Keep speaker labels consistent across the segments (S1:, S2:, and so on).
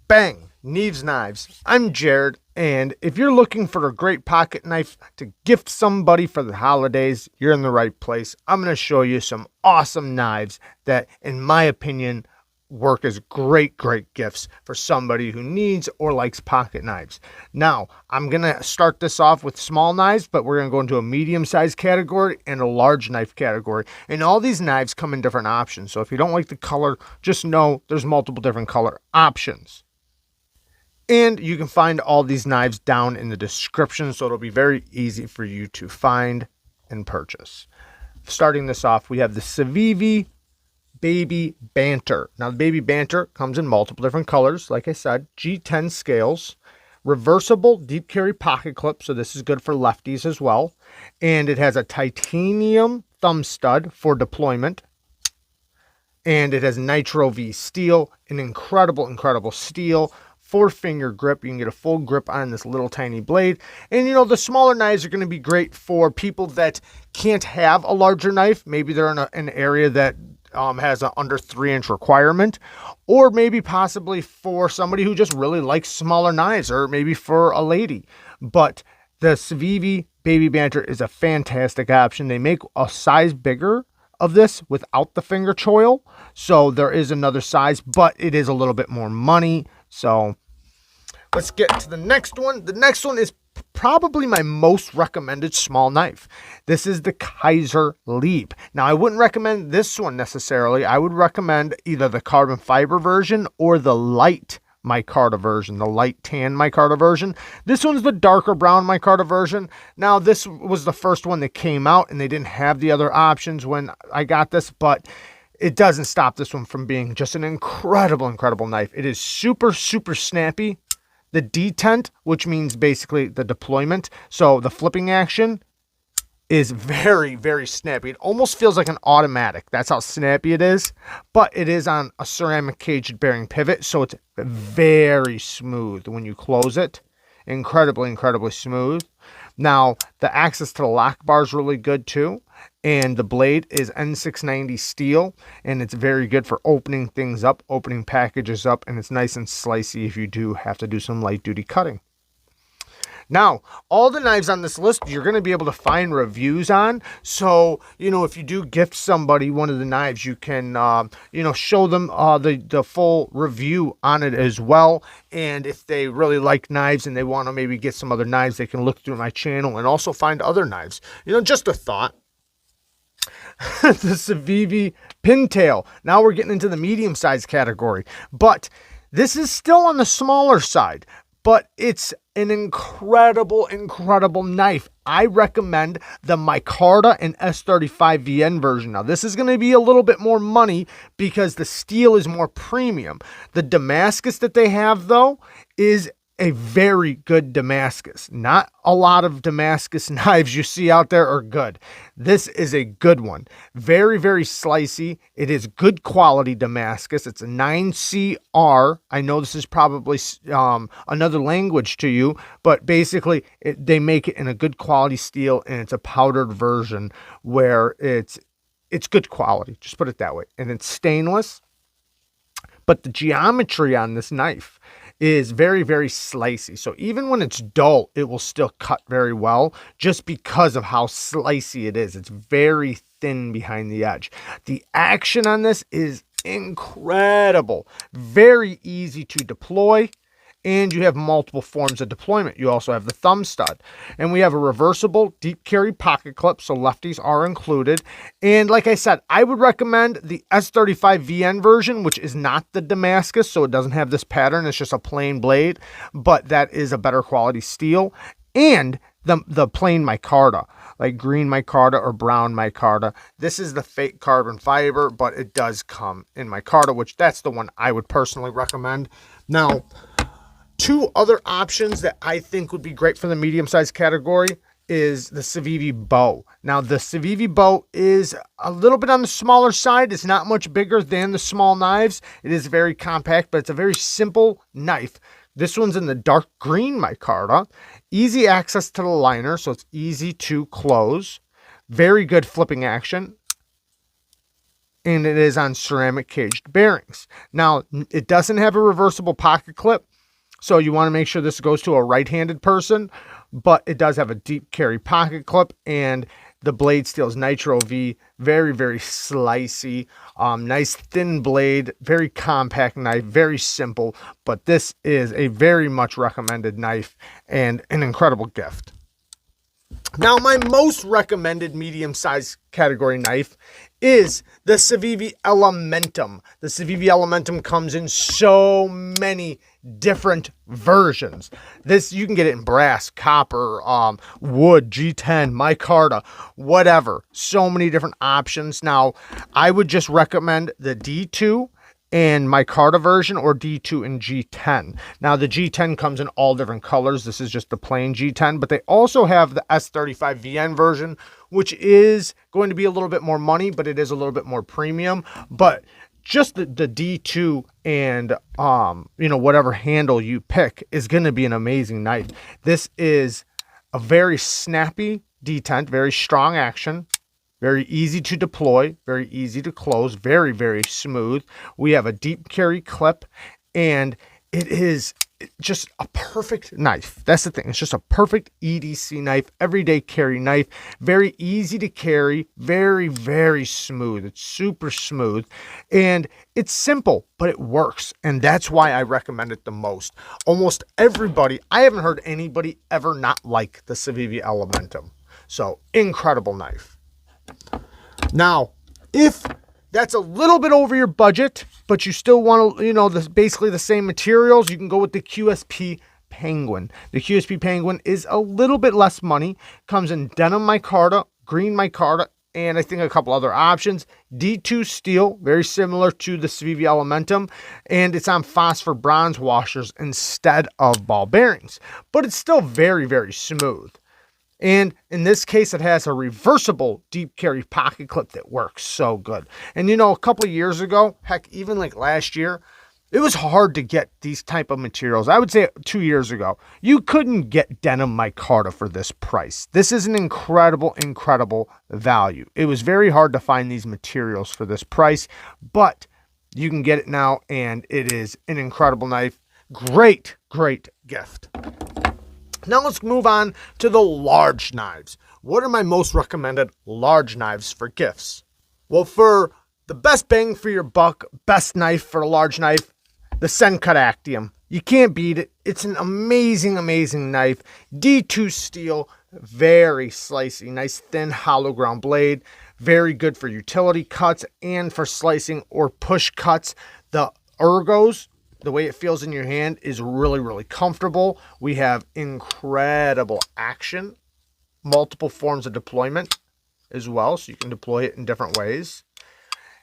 S1: Bang! Neeves Knives. I'm Jared, and if you're looking for a great pocket knife to gift somebody for the holidays, you're in the right place. I'm going to show you some awesome knives that, in my opinion, work as great gifts for somebody who needs or likes pocket knives. Now, I'm going to start this off with small knives, but we're going to go into a medium-sized category and a large knife category. And all these knives come in different options. So if you don't like the color, just know there's multiple different color options. And you can find all these knives down in the description, so it'll be very easy for you to find and purchase. Starting this off, we have the CIVIVI Baby Banter. Now, the Baby Banter comes in multiple different colors. Like I said, G10 scales, reversible deep carry pocket clip, so this is good for lefties as well. And it has a titanium thumb stud for deployment. And it has Nitro V steel, an incredible steel. 4-finger grip. You can get a full grip on this little tiny blade. And, you know, the smaller knives are going to be great for people that can't have a larger knife. Maybe they're in an area that has an under 3-inch requirement. Or maybe possibly for somebody who just really likes smaller knives. Or maybe for a lady. But the CIVIVI Baby Banter is a fantastic option. They make a size bigger of this without the finger choil. So there is another size, but it is a little bit more money. So let's get to the next one. The next one is probably my most recommended small knife. This is the KIZER Leap. Now, I wouldn't recommend this one necessarily. I would recommend either the carbon fiber version or the light micarta version, the light tan micarta version. This one's the darker brown micarta version. Now, this was the first one that came out, and they didn't have the other options when I got this, but it doesn't stop this one from being just an incredible knife. It is super snappy. The detent, which means basically the deployment, so the flipping action is very snappy. It almost feels like an automatic. That's how snappy it is. But it is on a ceramic caged bearing pivot, so it's very smooth when you close it. Incredibly smooth. Now, the access to the lock bar is really good too. And the blade is N690 steel, and it's very good for opening things up, opening packages up, and it's nice and slicey if you do have to do some light duty cutting. Now, all the knives on this list, you're going to be able to find reviews on. So, you know, if you do gift somebody one of the knives, you can, you know, show them the full review on it as well. And if they really like knives and they want to maybe get some other knives, they can look through my channel and also find other knives. You know, just a thought. The CIVIVI Pintail. Now we're getting into the medium-sized category. But this is still on the smaller side. But it's an incredible knife. I recommend the MICARTA and S35VN version. Now, this is going to be a little bit more money because the steel is more premium. The Damascus that they have, though, is a very good Damascus. Not a lot of Damascus knives you see out there are good. This is a good one. Very slicey. It is good quality Damascus. It's a 9CR. I know this is probably another language to you, but basically they make it in a good quality steel, and it's a powdered version where it's good quality. Just put it that way. And it's stainless. But the geometry on this knife is very slicey. So even when it's dull, it will still cut very well just because of how slicey it is. It's very thin behind the edge. The action on this is incredible. Very easy to deploy. And you have multiple forms of deployment. You also have the thumb stud. And we have a reversible deep carry pocket clip, so lefties are included. And like I said, I would recommend the S35VN version, which is not the Damascus, so it doesn't have this pattern. It's just a plain blade, but that is a better quality steel. And the plain micarta, like green micarta or brown micarta. This is the fake carbon fiber, but it does come in micarta, which that's the one I would personally recommend. Now, two other options that I think would be great for the medium-sized category is the CIVIVI Bow. Now, the CIVIVI Bow is a little bit on the smaller side. It's not much bigger than the small knives. It is very compact, but it's a very simple knife. This one's in the dark green micarta. Easy access to the liner, so it's easy to close. Very good flipping action. and it is on ceramic caged bearings. Now, it doesn't have a reversible pocket clip, so you want to make sure this goes to a right-handed person, but it does have a deep carry pocket clip, and the blade steel is Nitro V, very, very slicey, nice thin blade, very compact knife, very simple, but this is a very much recommended knife and an incredible gift. Now, my most recommended medium-sized category knife is the CIVIVI Elementum. The CIVIVI Elementum comes in so many different versions. This, you can get it in brass, copper, wood, G10, micarta, whatever. So many different options. Now, I would just recommend the D2 and micarta version, or D2 and G10. Now, the G10 comes in all different colors. This is just the plain G10, but they also have the S35VN version, which is going to be a little bit more money, but it is a little bit more premium. But just the D2 and, you know, whatever handle you pick is going to be an amazing knife. This is a very snappy detent, very strong action. Very easy to deploy, very easy to close, very, very smooth. We have a deep carry clip, and it is just a perfect knife. That's the thing. It's just a perfect EDC knife, everyday carry knife. Very easy to carry, very, very smooth. It's super smooth, and it's simple, but it works, and that's why I recommend it the most. Almost everybody, I haven't heard anybody ever not like the CIVIVI Elementum. So, incredible knife. Now, if that's a little bit over your budget, but you still want to, you know, basically the same materials, you can go with the QSP Penguin. The QSP Penguin is a little bit less money, comes in denim micarta, green micarta, and I think a couple other options. D2 steel, very similar to the CIVIVI Elementum, and it's on phosphor bronze washers instead of ball bearings, but it's still very, very smooth. And in this case, it has a reversible deep carry pocket clip that works so good. And you know, a couple of years ago, heck, even like last year, it was hard to get these type of materials. I would say 2 years ago, you couldn't get denim micarta for this price. This is an incredible, incredible value. It was very hard to find these materials for this price, but you can get it now, and it is an incredible knife. Great, great gift. Now let's move on to the large knives. What are my most recommended large knives for gifts? Well, for the best bang for your buck, best knife for a large knife, the Scentcut Actium. You can't beat it. It's an amazing, amazing knife. D2 steel, very slicey, nice thin hollow ground blade. Very good for utility cuts and for slicing or push cuts. The ergos, the way it feels in your hand, is really, really comfortable. We have incredible action, multiple forms of deployment as well, so you can deploy it in different ways.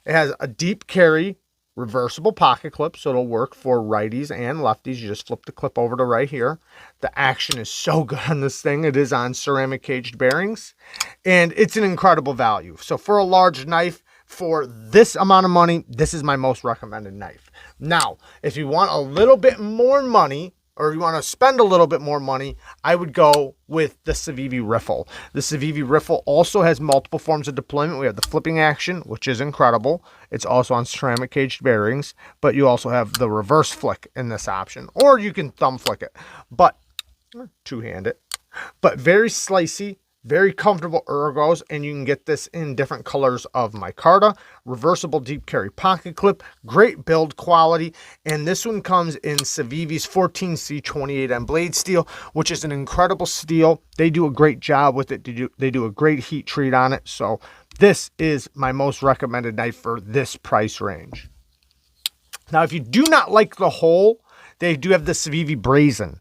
S1: It has a deep carry, reversible pocket clip, so it'll work for righties and lefties. You just flip the clip over to right here. The action is so good on this thing. It is on ceramic caged bearings, and it's an incredible value. So for a large knife, for this amount of money, this is my most recommended knife. Now, if you want a little bit more money, or you want to spend a little bit more money, I would go with the CIVIVI Riffle. The CIVIVI Riffle also has multiple forms of deployment. We have the flipping action, which is incredible. It's also on ceramic caged bearings, but you also have the reverse flick in this option, or you can thumb flick it, but two-hand it. But very slicey, very comfortable ergos, and you can get this in different colors of micarta. Reversible deep carry pocket clip, great build quality, and this one comes in CIVIVI's 14C28M blade steel, which is an incredible steel. They do a great job with it. They do a great heat treat on it, so this is my most recommended knife for this price range. Now, if you do not like the hole, they do have the CIVIVI Brazen.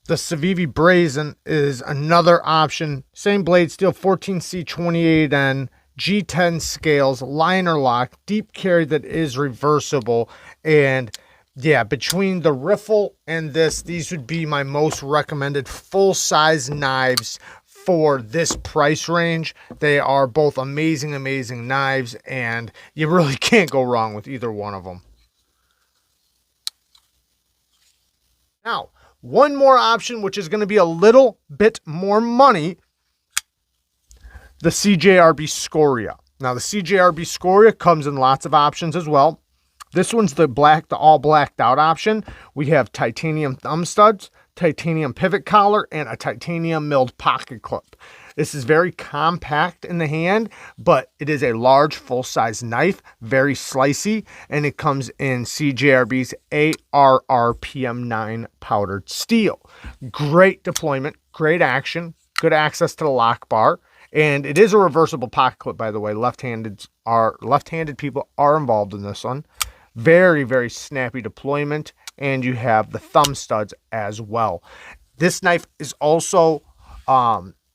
S1: The CIVIVI Brazen is another option. Same blade steel, 14C28N, G10 scales, liner lock, deep carry that is reversible. And yeah, between the Riffle and this, these would be my most recommended full-size knives for this price range. They are both amazing, amazing knives, and you really can't go wrong with either one of them. Now, one more option, which is going to be a little bit more money, the CJRB Scaoria. Now the CJRB Scaoria comes in lots of options as well. This one's the all blacked out option. We have titanium thumb studs, titanium pivot collar, and a titanium milled pocket clip. This is very compact in the hand, but it is a large full-size knife, very slicey, and it comes in CJRB's ARRPM9 powdered steel. Great deployment, great action, good access to the lock bar, and it is a reversible pocket clip, by the way. Left-handed people are involved in this one. Very, very snappy deployment, and you have the thumb studs as well. This knife is also,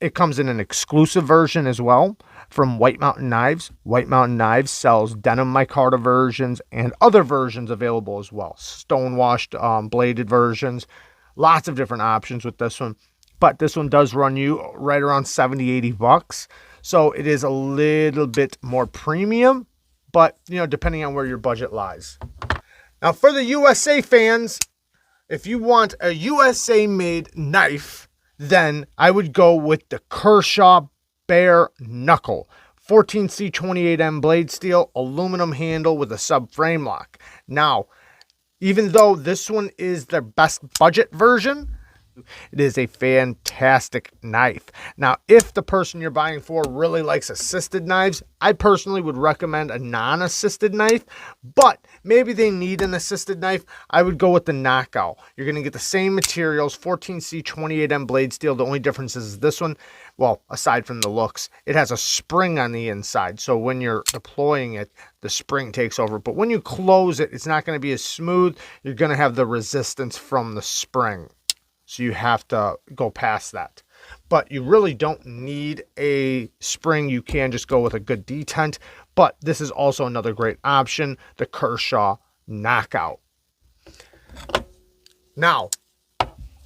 S1: it comes in an exclusive version as well from White Mountain Knives. White Mountain Knives sells denim micarta versions and other versions available as well. Stonewashed bladed versions. Lots of different options with this one. But this one does run you right around 70, 80 bucks. So it is a little bit more premium, but, you know, depending on where your budget lies. Now, for the USA fans, if you want a USA-made knife, then I would go with the Kershaw Bare Knuckle. 14C28M blade steel, aluminum handle with a subframe lock. Now, even though this one is their best budget version, it is a fantastic knife. Now, if the person you're buying for really likes assisted knives, I personally would recommend a non-assisted knife, but maybe they need an assisted knife. I would go with the Knockout. You're going to get the same materials, 14C28M blade steel. The only difference is this one, well, aside from the looks, it has a spring on the inside. So when you're deploying it, the spring takes over. But when you close it, it's not going to be as smooth. You're going to have the resistance from the spring. So you have to go past that. But you really don't need a spring. You can just go with a good detent. But this is also another great option, the Kershaw Knockout. Now,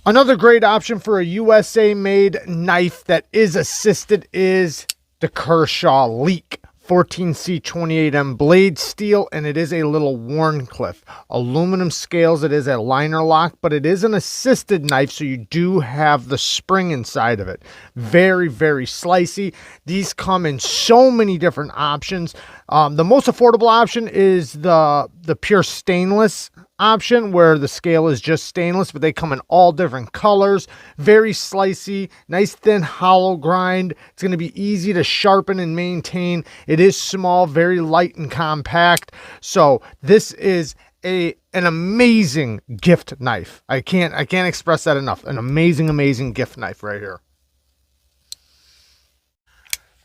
S1: another great option for a USA-made knife that is assisted is the Kershaw Leak. 14C28M blade steel, and it is a little Wharncliffe. Aluminum scales, it is a liner lock, but it is an assisted knife, so you do have the spring inside of it. Very, very slicey. These come in so many different options. The most affordable option is the pure stainless option, where the scale is just stainless, but they come in all different colors. Very slicey, nice thin hollow grind. It's going to be easy to sharpen and maintain. It is small, very light and compact. So this is an amazing gift knife. I can't express that enough. An amazing gift knife right here.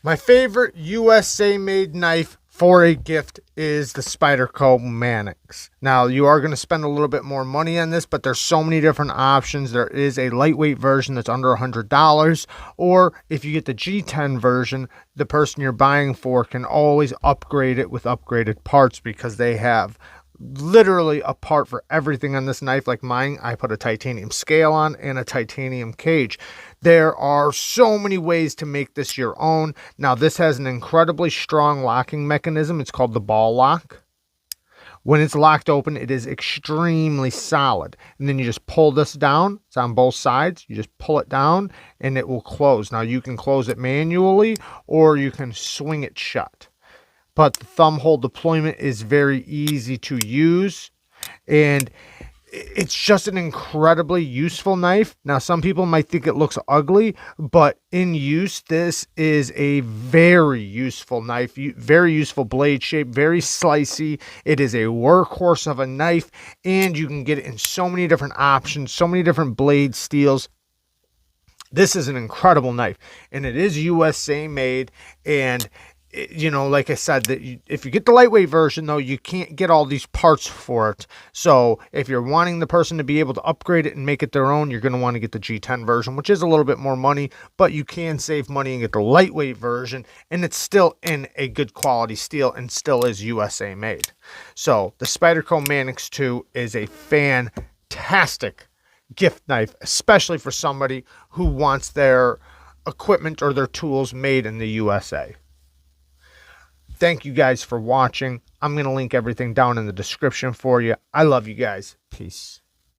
S1: My favorite USA made knife for a gift is the Spyderco Manix. Now, you are going to spend a little bit more money on this, but there's so many different options. There is a lightweight version that's under $100, or if you get the G10 version, the person you're buying for can always upgrade it with upgraded parts, because they have literally a part for everything on this knife. Like mine, I put a titanium scale on and a titanium cage. There are so many ways to make this your own. Now, this has an incredibly strong locking mechanism. It's called the ball lock. When it's locked open, it is extremely solid. And then you just pull this down. It's on both sides. You just pull it down and it will close. Now, you can close it manually or you can swing it shut. But the thumb hole deployment is very easy to use, and it's just an incredibly useful knife. Now, some people might think it looks ugly, but in use, this is a very useful knife, very useful blade shape, very slicey. It is a workhorse of a knife, and you can get it in so many different options, so many different blade steels. This is an incredible knife, and it is USA made, and you know, like I said, that if you get the lightweight version, though, you can't get all these parts for it. So if you're wanting the person to be able to upgrade it and make it their own, you're going to want to get the G10 version, which is a little bit more money, but you can save money and get the lightweight version, and it's still in a good quality steel and still is USA made. So the Spyderco Manix 2 is a fantastic gift knife, especially for somebody who wants their equipment or their tools made in the USA. Thank you guys for watching. I'm going to link everything down in the description for you. I love you guys. Peace.